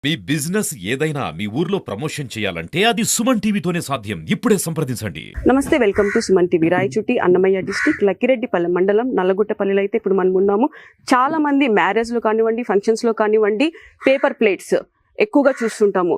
మీ business ఏదైనా మీ ఊర్లో promotion చేయాలంటే అది సుమన్ టీవీతోనే సాధ్యం. ఇప్పుడే సంప్రదించండి. నమస్తే, welcome to Suman TV. Rayachoti Annamayya district Lakkireddipalli మండలం నల్లగుట్టపల్లిలో అయితే ఇప్పుడు మనం ఉన్నాము. చాలా మంది మ్యారేజ్లో కానివ్వండి, ఫంక్షన్స్లో కానివ్వండి, పేపర్ ప్లేట్స్ ఎక్కువగా చూస్తుంటాము.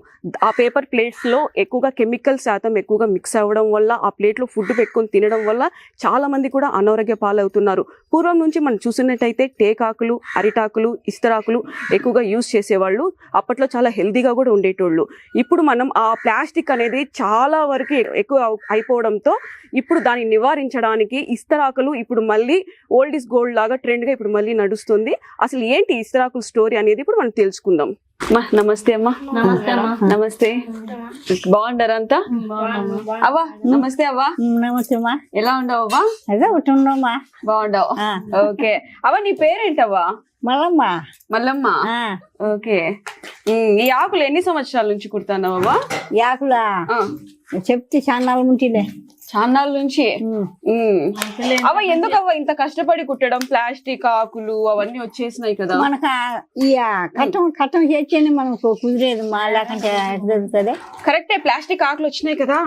ఆ పేపర్ ప్లేట్స్లో ఎక్కువగా కెమికల్ శాతం ఎక్కువగా మిక్స్ అవ్వడం వల్ల, ఆ ప్లేట్లో ఫుడ్ పెట్టుకొని తినడం వల్ల చాలా మంది కూడా అనారోగ్య పాలవుతున్నారు. పూర్వం నుంచి మనం చూసినట్టయితే టేకాకులు, అరిటాకులు, ఇస్తరాకులు ఎక్కువగా యూజ్ చేసేవాళ్ళు. అప్పట్లో చాలా హెల్తీగా కూడా ఉండేటోళ్ళు. ఇప్పుడు మనం ఆ ప్లాస్టిక్ అనేది చాలా వరకు ఎక్కువ అయిపోవడంతో ఇప్పుడు దాన్ని నివారించడానికి ఇస్తరాకులు ఇప్పుడు మళ్ళీ ఓల్డ్ ఇస్ గోల్డ్ లాగా ట్రెండ్గా ఇప్పుడు మళ్ళీ నడుస్తుంది. అసలు ఏంటి ఇస్తరాకుల స్టోరీ అనేది ఇప్పుడు మనం తెలుసుకుందాం. నమస్తే అమ్మా. నమస్తే, బాగుంటారా అంతా? అవ్వా నమస్తే. అవ్వా నమస్తే అమ్మా. ఎలా ఉండవు అవ్వా? అదే ఉంటుండమ్మా. బాగుండవు. ఓకే అవ్వ, నీ పేరేంటవ్వా? మల్లమ్మ. మల్లమ్మ. ఓకే, ఈ ఆకులు ఎన్ని సంవత్సరాల నుంచి కుడతావు అవ్వా? యాకులా చెప్తే చాన్నాళ్ళ నుంచిలే. చాన్నాళ్ళ నుంచి. అవ్వ ఎందుకవ్వ ఇంత కష్టపడి కుట్టడం? ప్లాస్టిక్ ఆకులు అవన్నీ వచ్చేసినాయి కదా మనకు. కట్టం చేస్తేనే మనకు కుదిరేది మా, లేకంటే జరుగుతుంది. కరెక్టే, ప్లాస్టిక్ ఆకులు వచ్చినాయి కదా.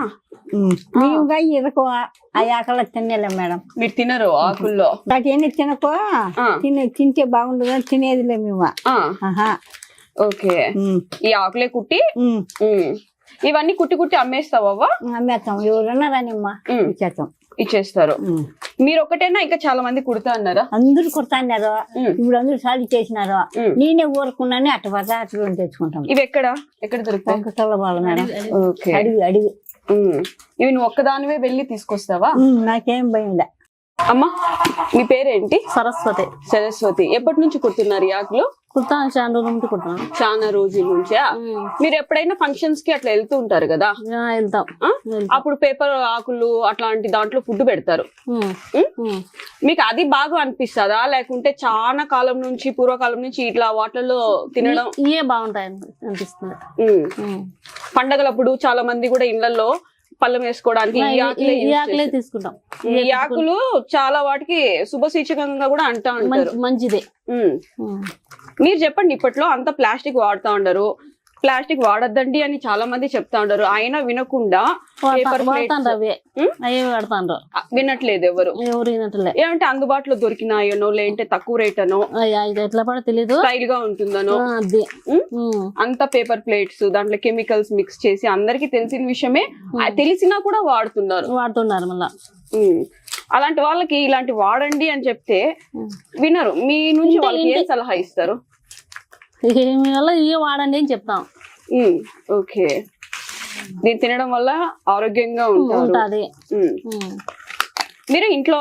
మేము ఇరకు ఆ ఆకలి తినేలే మేడం. మీరు తినరు ఆకుల్లో? వాటి తినకో తింటే బాగుండదు, తినేదిలే మేము. ఓకే, ఈ ఆకులే కుట్టి ఇవన్నీ కుట్టి కుట్టి అమ్మేస్తావా? అమ్మేస్తాం, ఎవరన్నా రానిమ్మా ఇచ్చేస్తాం. ఇచ్చేస్తారు. మీరు ఒకటేనా ఇంకా చాలా మంది కుడతా అన్నారా? అందరూ కుడతా అన్నారు. ఇప్పుడు అందరూ సాలి చేసినారు. నేనే ఊరుకున్నాను, అటు పద అటు తెచ్చుకుంటాం. ఇవి ఎక్కడ దొరుకుతాయి మేడం? ఓకే, అడిగి ఇవి నువ్వు ఒక్కదానివే వెళ్ళి తీసుకొస్తావా? నాకేం భయం లే. అమ్మా మీ పేరేంటి? సరస్వతి. సరస్వతి. ఎప్పటి నుంచి కుడుతున్నారు ఈ ఆకులు? కుడతాను, చాలా రోజుల నుంచి కుడతాను. చాలా రోజుల నుంచా? మీరు ఎప్పుడైనా ఫంక్షన్స్ కి అట్లా వెళ్తూ ఉంటారు కదా? వెళ్తాం. అప్పుడు పేపర్ ఆకులు అట్లాంటి దాంట్లో ఫుడ్ పెడతారు. మీకు అది బాగా అనిపిస్తుందా, లేకుంటే చాలా కాలం నుంచి పూర్వకాలం నుంచి ఇట్లా వాటిల్లో తినడం ఇవే బాగుంటాయి అనిపిస్తుంది? పండగలప్పుడు చాలా మంది కూడా ఇళ్లలో పళ్ళం వేసుకోవడానికి ఈ ఆకులే తీసుకుంటాం. ఈ ఆకులు చాలా వాటికి శుభసూచకంగా కూడా అంటా ఉంటారు. మంచిదే. మీరు చెప్పండి, ఇప్పట్లో అంతా ప్లాస్టిక్ వాడుతా ఉండరు, ప్లాస్టిక్ వాడద్దండి అని చాలా మంది చెప్తా ఉంటారు, అయినా వినకుండా వినట్లేదు ఎవరు. ఏమంటే అందుబాటులో దొరికినాయనో, లేదంటే తక్కువ రేట్ అనో, ఎట్లా పడో తెలియదు, స్టైల్ గా ఉంటుందనో, అంత పేపర్ ప్లేట్స్ దాంట్లో కెమికల్స్ మిక్స్ చేసి అందరికి తెలిసిన విషయమే, తెలిసినా కూడా వాడుతున్నారు మళ్ళా. అలాంటి వాళ్ళకి ఇలాంటి వాడండి అని చెప్తే వినరు. మీ నుంచి వాళ్ళకి ఏం సలహా ఇస్తారు? ఇవే వాడండి అని చెప్తాం. ఓకే, దీన్ని తినడం వల్ల ఆరోగ్యంగా ఉంటుంది. మీరు ఇంట్లో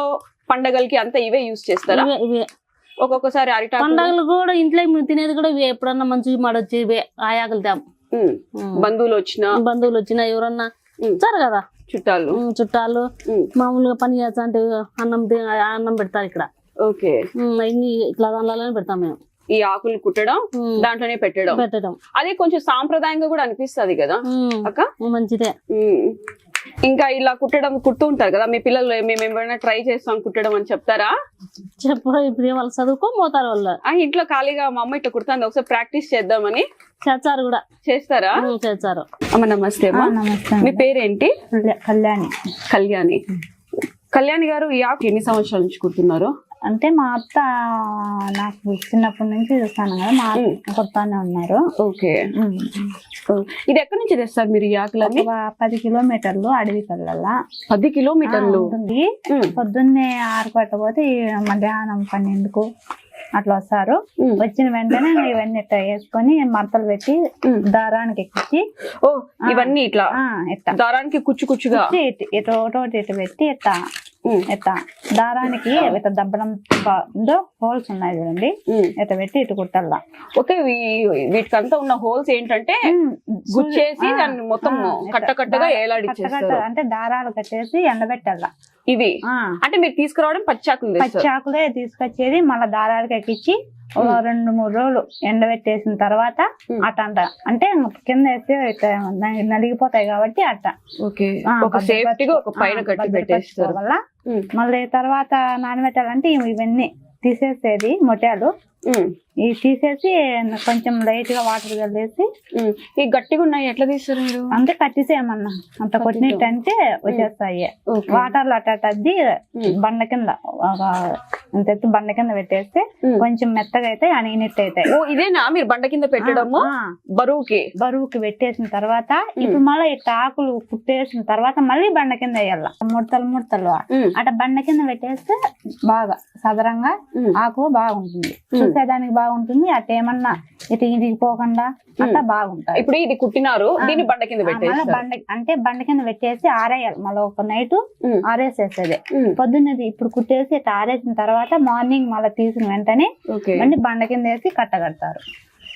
పండగలకి అంతా ఇవే యూజ్ చేస్తారా? ఇవే. ఒక్కొక్కసారి అరిటాకు పండగలు కూడా ఇంట్లో తినేది కూడా ఇవే. ఎప్పుడన్నా మంచిగా మడొచ్చి ఇవే ఆయాకులు తేం. బంధువులు వచ్చినా ఎవరన్నా ఇచ్చారు కదా, చుట్టాలు మామూలుగా పని చేస్తా అంటే అన్నం పెడతారు ఇక్కడ. ఓకే, ఇట్లా దానిలోనే పెడతాం మేము. ఈ ఆకులు కుట్టడం, దాంట్లోనే పెట్టడం అది కొంచెం సాంప్రదాయంగా కూడా అనిపిస్తుంది కదా అక్క? మంచిదే. ఇంకా ఇలా కుడుతూ ఉంటారు కదా మీ పిల్లలు, మేము ఏమైనా ట్రై చేస్తాం కుట్టడం అని చెప్తారా? చెప్పరు. ఇప్పుడు వాళ్ళు చదువుకోపోతారు వాళ్ళు. ఇంట్లో ఖాళీగా మా అమ్మ ఇట్లా కుడుతుంది, ఒకసారి ప్రాక్టీస్ చేద్దామని చేస్తారు కూడా. చేస్తారా? చేస్తారు. అమ్మ నమస్తే. మీ పేరేంటి? కళ్యాణి గారు, ఈ ఆకు ఎన్ని సంవత్సరాల నుంచి కుడుతున్నారు? అంటే మా అత్త నాకు చిన్నప్పటి నుంచి చూస్తాను కదా, మా కొడతానే ఉన్నారు. ఓకే, ఇది ఎక్కడి నుంచి తెస్తారు మీరు ఈ ఆకులని? 10 కిలోమీటర్లు అడవి కల్లా. 10 కిలోమీటర్లు ఉంటుంది. పొద్దున్నే 6 కొట్టపోతే మధ్యాహ్నం 12కు అట్లా వస్తారు. వచ్చిన వెంటనే ఇవన్నీ ఇట్లా వేసుకొని మడతలు పెట్టి దారానికి ఎక్కించి, ఇవన్నీ ఇట్లా దారానికి కుచ్చుగా ఇటు పెట్టి ఇట్లా దారానికి ఇట్లా దబ్బడం హోల్స్ ఉన్నాయి చూడండి, ఇట్లా పెట్టి ఇటు కుట్టాల. ఓకే, వీటికంతా ఉన్న హోల్స్ ఏంటంటే గుచ్చేసి దాన్ని మొత్తం కట్టగా ఏలాడిచ్చేస్తారు. అంటే దారాలు కట్టేసి ఎండబెట్టాల. ఇవి అంటే మీరు తీసుకురావడం పచ్చాకులే తీసుకొచ్చేది, మళ్ళీ దారాలకి ఎక్కించి 2-3 రోజులు ఎండబెట్టేసిన తర్వాత అట్ట అంటే కింద వేస్తే నలిగిపోతాయి కాబట్టి అట్ట. వల్ల మళ్ళీ తర్వాత నానబెట్టాలంటే ఇవన్నీ తీసేసేది మొట్టాలు, ఇవి తీసేసి కొంచెం లైట్ గా వాటర్ కలిపేసి ఈ గట్టిగా ఉన్నాయి ఎట్లా తీస్తారు మీరు? అంతే కట్టేసేయమన్నా, అంత కొట్టినట్టు అంటే వచ్చేస్తాయి. వాటర్ లో అట్టాది బండ కింద ఒక ఇంత ఎత్తు బండ కింద పెట్టేస్తే కొంచెం మెత్తగా అయితే అణిగినట్టు అయితే. ఓ ఇదేనా మీరు బండ కింద పెట్టడము? బరువుకి పెట్టేసిన తర్వాత ఇప్పుడు మళ్ళీ ఇట్లా ఆకులు కుట్టేసిన తర్వాత మళ్ళీ బండ కింద వేయాల, ముడతలు అట్లా బండ కింద పెట్టేస్తే బాగా సదరంగా ఆకు బాగుంటుంది, చూసేదానికి బాగుంటుంది. అట్లా ఏమన్నా ఇటు ఇరిగిపోకుండా అట్లా బాగుంటాయి. ఇప్పుడు ఇది కుట్టినారు, దీన్ని బండ కింద పెట్టేసి బండ కింద పెట్టేసి ఆరేయాలి. మళ్ళీ ఒక నైట్ ఆరేసేసేది. పొద్దున్నది ఇప్పుడు కుట్టేసి ఇట్లా ఆరేసిన తర్వాత మార్నింగ్ మళ్ళీ తీసిన వెంటనే మళ్ళీ బండ కింద వేసి కట్టగడతారు.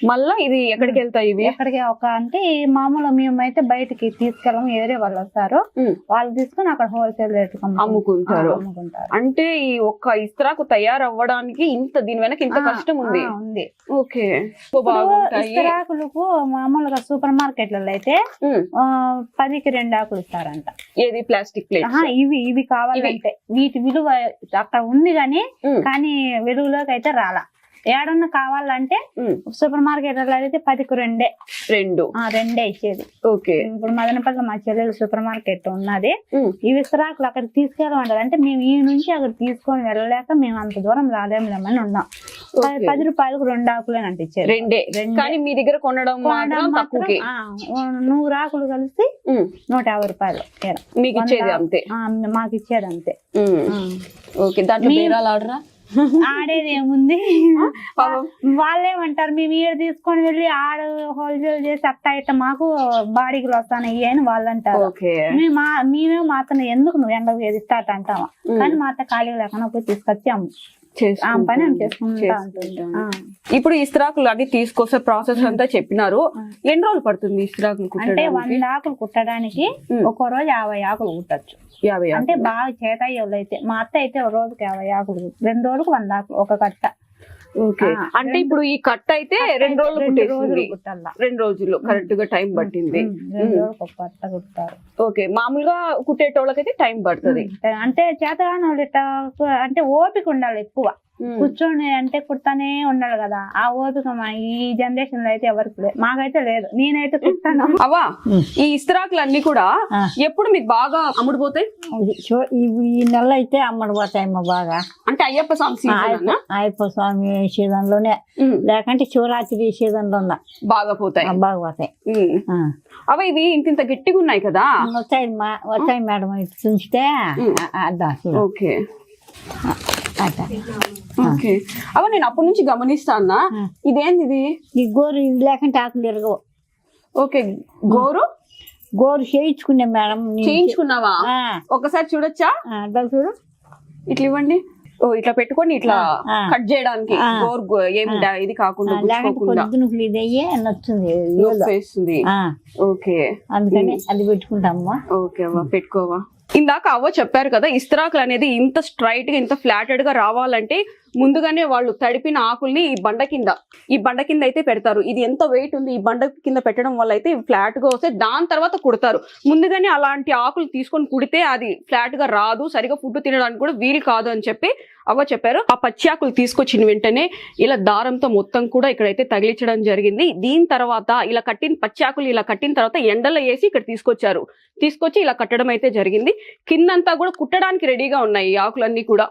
మళ్ళా ఇది ఎక్కడికి వెళ్తాయి? ఇవి ఎక్కడికి ఒక అంటే మామూలు మేమైతే బయటికి తీసుకెళ్ళము, ఏరే వాళ్ళు వస్తారు, వాళ్ళు తీసుకుని అక్కడ హోల్సేల్ రేట్ అమ్ముకుంటారు. అంటే ఈ ఒక్క ఇస్త్రాకు తయారవ్వడానికి ఇంత దీని వెనక ఇంత కష్టం ఉంది. ఓకే. ఇస్త్రాకులకు మామూలుగా సూపర్ మార్కెట్లలో అయితే 10కి 2 ఆకులు ఇస్తారంట. ఏది ప్లాస్టిక్ ప్లేట్? ఇవి కావాలంటే వీటి విలువ అక్కడ ఉంది కానీ వెలుగులోకి అయితే రాలా. ఏడన్నా కావాలంటే సూపర్ మార్కెట్ అయితే 10కి 2 ఇచ్చేది. ఓకే. ఇప్పుడు మదనపల్లి మా చెల్లెలు సూపర్ మార్కెట్ ఉన్నది. ఈ విస్తరాకులు అక్కడికి తీసుకెళ్ళమంటారు. అంటే మేము ఈ నుంచి అక్కడ తీసుకొని వెళ్ళలేక మేము అంత దూరం రాలేమని ఉన్నాం. 10 రూపాయలకు 2 ఆకులేనంటే ఇచ్చేది. రెండే. కానీ మీ దగ్గర కొనడం 100 ఆకులు కలిసి 150 రూపాయలు మీకు ఇచ్చేది అంతే. మాకు ఇచ్చేది అంతే. ఓకే. దాంట్లో ఆడేది ఏముంది, వాళ్ళేమంటారు మేము ఈడ తీసుకొని వెళ్ళి ఆడ హోల్సేల్ చేసి అట్టా ఇట్ట మాకు బాడీకి వస్తాయి అని వాళ్ళు అంటారు. మేమే మాత్రం ఎందుకు నువ్వు ఎండకు ఎదిస్తాట అంటామా, కానీ మా అత్త ఖాళీ లేకుండా పోయి తీసుకొచ్చాము. ఇప్పుడు ఇస్త్రాకులు అన్ని తీసుకొస్తే ప్రాసెస్ అంతా చెప్పినారు. ఎన్ని రోజులు పడుతుంది ఇస్త్రాకులు? అంటే 100 ఆకులు కుట్టడానికి ఒక్కో రోజు 50 ఆకులు కుట్టచ్చు. 50 అంటే బాగా చేతయ్యోళ్ళు అయితే. మా అత్త అయితే ఒక రోజుకి 50 ఆకులు, 2 రోజులకు 100 ఆకులు ఒక కట్ట. అంటే ఇప్పుడు ఈ కట్ట అయితే 2 రోజులు కుట్టాల. 2 రోజులు కరెక్ట్ గా టైం పట్టింది. 2 రోజులకు ఒక కట్ట కుట్టారు. ఓకే. మామూలుగా కుట్టేటోళ్ళకైతే టైం పడుతుంది. అంటే చేతగాని వాళ్ళు అంటే ఓపిక ఉండాలి ఎక్కువ. కూర్చొని అంటే కుడతానే ఉండాలి కదా, ఆ ఓపిక ఈ జనరేషన్ లో అయితే ఎవరికి లేదు. మాకైతే లేదు, నేనైతే కుట్టాను. అవా ఈ ఇస్త్రాకులు అన్ని కూడా ఎప్పుడు మీకు బాగా అమ్ముడుపోతాయి? ఈ నెల అయితే అమ్ముడుపోతాయమ్మా బాగా. అంటే అయ్యప్ప స్వామి సీజన్ లోనే, లేకంటే శివరాత్రి సీజన్ లో బాగా పోతాయి. అవి ఇవి ఇంత గట్టిగా ఉన్నాయి కదా? వచ్చాయి మేడం, చూస్తే. ఓకే. అవ నేను అప్పటి నుంచి గమనిస్తా అన్నా, ఇదేంది ఈ గోరు లేకంటే ఆకులు ఎరగవు. ఓకే. గోరు చేయించుకున్నా మేడం. చేయించుకున్నావా? ఒకసారి చూడొచ్చా? చూడు, ఇట్లా ఇవ్వండి. ఓ ఇట్లా పెట్టుకొని ఇట్లా కట్ చేయడానికి గోరు ఏమి ఇది కాకుండా నచ్చుంది. ఓకే. అందుకని అది పెట్టుకుంటామా. ఓకే అవ్వ పెట్టుకోవా. ఇందాక అవ్వ చెప్పారు కదా, ఇస్త్రాకులు అనేది ఇంత స్ట్రైట్ గా ఇంత ఫ్లాటెడ్ గా రావాలంటే ముందుగానే వాళ్ళు తడిపిన ఆకుల్ని ఈ బండ కింద అయితే పెడతారు. ఇది ఎంత వెయిట్ ఉంది, ఈ బండ కింద పెట్టడం వల్ల అయితే ఫ్లాట్ గా వస్తే దాని తర్వాత కుడతారు. ముందుగానే అలాంటి ఆకులు తీసుకొని కుడితే అది ఫ్లాట్ గా రాదు, సరిగా ఫుడ్ తినడానికి కూడా వీలు కాదు అని చెప్పి అవ్వ చెప్పారు. ఆ పచ్చి ఆకులు తీసుకొచ్చిన వెంటనే ఇలా దారంతో మొత్తం కూడా ఇక్కడైతే తగిలించడం జరిగింది. దీని తర్వాత ఇలా కట్టిన పచ్చి ఆకులు ఇలా కట్టిన తర్వాత ఎండలో వేసి ఇక్కడ తీసుకొచ్చి ఇలా కట్టడం అయితే జరిగింది. కిందంతా కూడా కుట్టడానికి రెడీగా ఉన్నాయి ఈ ఆకులన్నీ కూడా.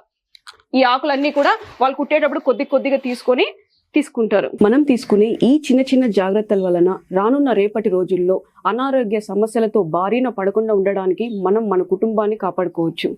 ఈ ఆకులన్నీ కూడా వాళ్ళు కుట్టేటప్పుడు కొద్దిగా తీసుకుంటారు. మనం తీసుకునే ఈ చిన్న జాగ్రత్తల వలన రానున్న రేపటి రోజుల్లో అనారోగ్య సమస్యలతో బారిన పడకుండా ఉండడానికి మనం మన కుటుంబాన్ని కాపాడుకోవచ్చు.